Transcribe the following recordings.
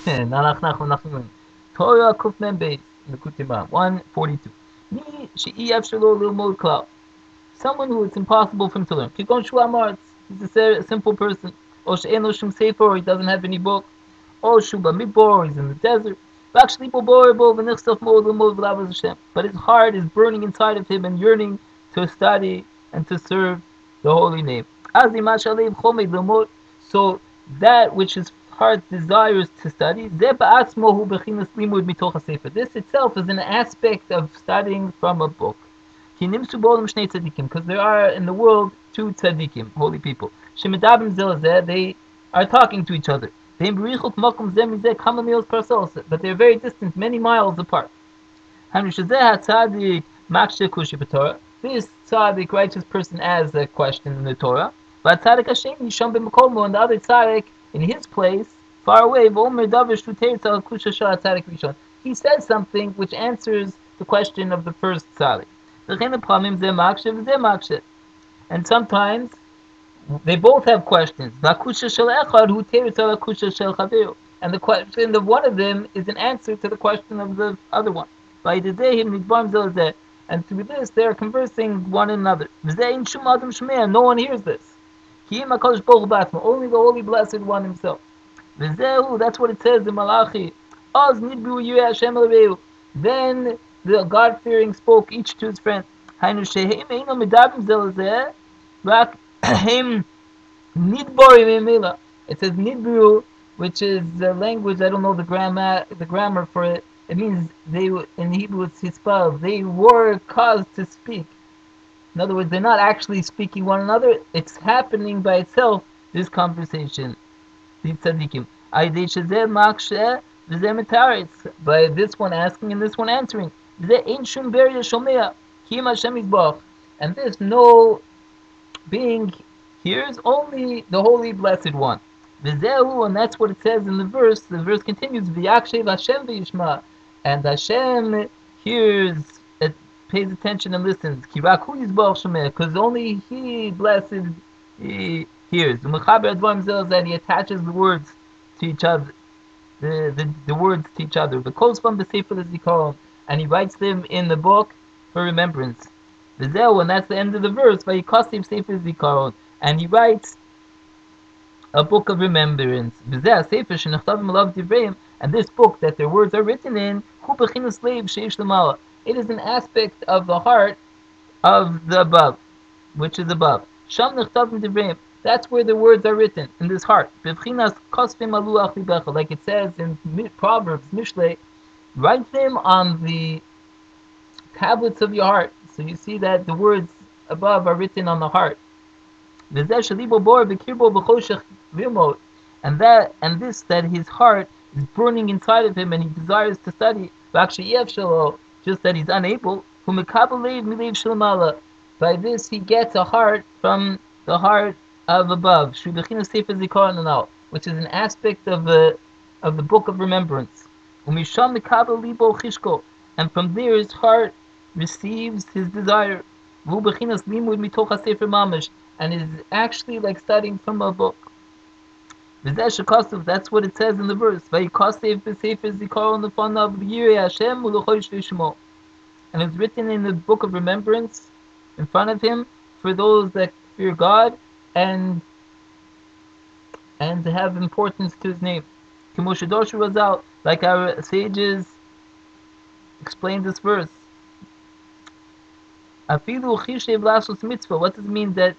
Nanach, Nachman, Nachman. Torah Kuf Mem Beis, Nekutimah, 142. Ni she'i efshelo lilmod klal. Someone who it's impossible for him to learn. Kikon Shu Amar, he's a simple person. Or she'en lo shum sefer, or he doesn't have any book. Or Shu Bamidbar, or he's in the desert. But his heart is burning inside of him and yearning to study and to serve the holy name. So that which his heart desires to study, this itself is an aspect of studying from a book. Because there are in the world two tzaddikim, holy people. They are talking to each other. But they're very distant, many miles apart. This tzaddik, righteous person, asks a question in the Torah. But tzaddik Hashem, and the other tzaddik in his place, far away, he says something which answers the question of the first tzaddik. And sometimes they both have questions. And the question of one of them is an answer to the question of the other one. And through this they are conversing one another. No one hears this. Only the Holy Blessed One Himself. That's what it says in Malachi. Then the God-fearing spoke each to his friend. It says nidbru, which is the language. I don't know the grammar for it. It means they, in Hebrew it's hispav. They were caused to speak. In other words, they're not actually speaking one another. It's happening by itself. This conversation, these tzaddikim. By this one asking and this one answering. And this no being hears, only the Holy Blessed One. And that's what it says in the verse. The verse continues, and Hashem hears, it pays attention and listens. Because only He, blessed, He hears. And He attaches the words to each other. The words to each other. The quotes from the Sefer Zikaron, and He writes them in the book for remembrance. And that's the end of the verse. Sefer Zikaron, and He writes a book of remembrance. And this book that their words are written in, it is an aspect of the heart of the above, which is above. That's where the words are written, in this heart. Like it says in Proverbs, Mishle, write them on the tablets of your heart. So you see that the words above are written on the heart. And this, that his heart is burning inside of him and he desires to study, just that he's unable. By this he gets a heart from the heart of above, which is an aspect of the book of remembrance. And from there his heart receives his desire, and is actually like studying from a book. That's what it says in the verse. And it's written in the book of remembrance in front of him for those that fear God and to have importance to His name. Like our sages explained this verse. What does it mean that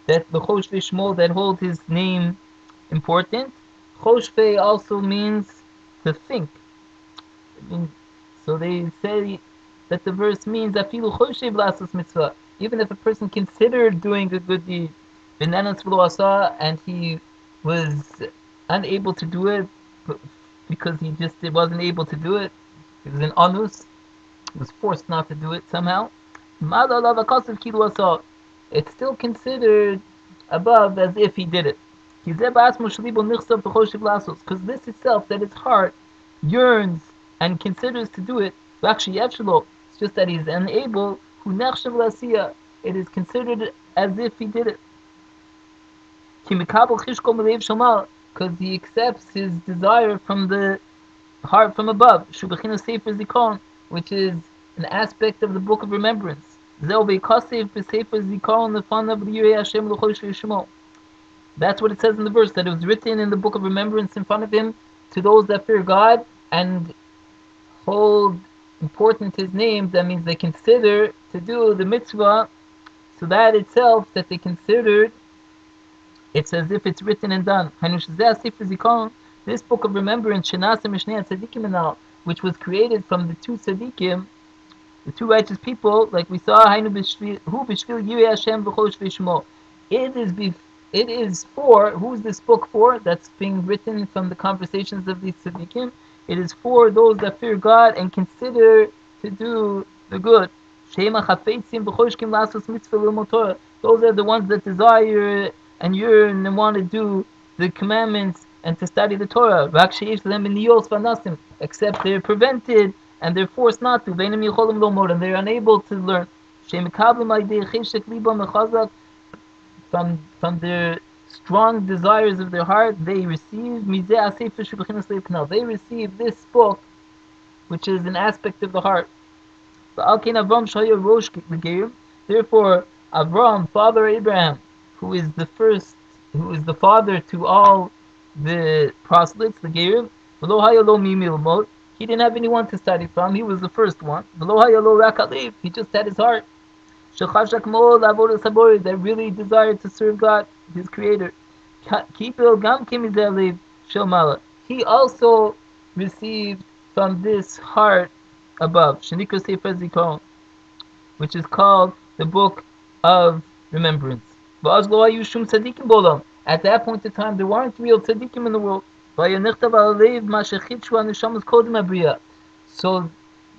the Choshvei Shmo, that hold His name important? Choshvei also means to think. So they say that the verse means afilu choshev lasos mitzvah. Even if a person considered doing a good deed, and he was unable to do it because he just wasn't able to do it. It was an anus. He was forced not to do it somehow. It's still considered above as if he did it. Because this itself, that his heart yearns and considers to do it, it's just that he's unable. It is considered as if he did it. Because because he accepts his desire from the heart from above, Shubachina Sefer Zikaron, which is an aspect of the book of remembrance. That's what it says in the verse, that it was written in the book of remembrance in front of him to those that fear God and hold important his name. That means they consider to do the mitzvah, so that itself, that they considered, it's as if it's written and done. This book of remembrance, which was created from the two tzaddikim, the two righteous people, like we saw, it is for, who is this book for? That's being written from the conversations of these tzaddikim. It is for those that fear God and consider to do the good. Those are the ones that desire and yearn and want to do the commandments and to study the Torah. Except they're prevented and they're forced not to. And they're unable to learn. From their strong desires of their heart, they receive this book, which is an aspect of the heart. Therefore, Avram, father Abraham, who is the father to all the proselytes, the Gerim, he didn't have anyone to study from. He was the first one. He just had his heart that really desired to serve God, his creator. He also received from this heart above, which is called the book of remembrance. At that point in time, there weren't real tzaddikim in the world. So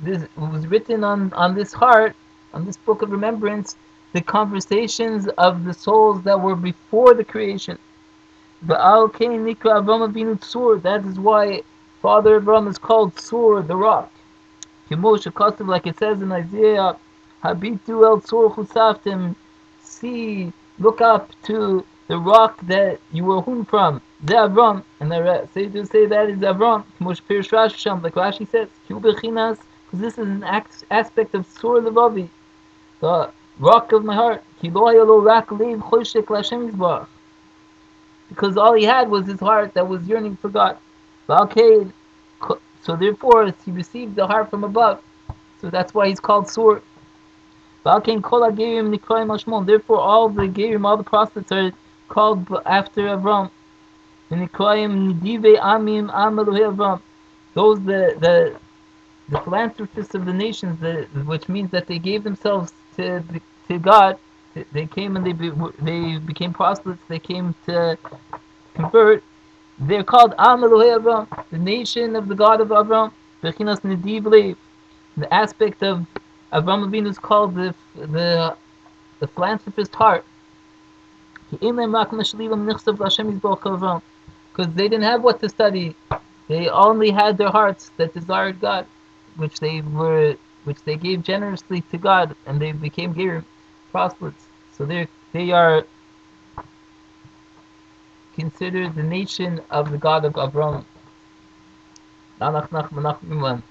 this was written on this heart, on this book of remembrance, the conversations of the souls that were before the creation. That is why Father Abraham is called Tzur, the rock. Like it says in Isaiah, Habitu el Tzur chusaftim, see, look up to the rock that you were hewn from. Ze Avram, and I say that is Avram. Like Rashi says, because this is an aspect of Tzur Levavi, the rock of my heart. Because all he had was his heart that was yearning for God. So therefore, he received the heart from above. So that's why he's called Tzur. Therefore, all the Gerim, all the prophets are called after Avram. Those the philanthropists of the nations, which means that they gave themselves to God. They came and they became proselytes. They came to convert. They're called Am Elohei Avram, the nation of the God of Avram. Bechinas Nediv Lev. The aspect of Avram Avinu is called the philanthropist heart. Because they didn't have what to study. They only had their hearts that desired God, which they gave generously to God, and they became Gerim, proselytes. So they are considered the nation of the God of Avram. Nanach, Nachman, MeUman.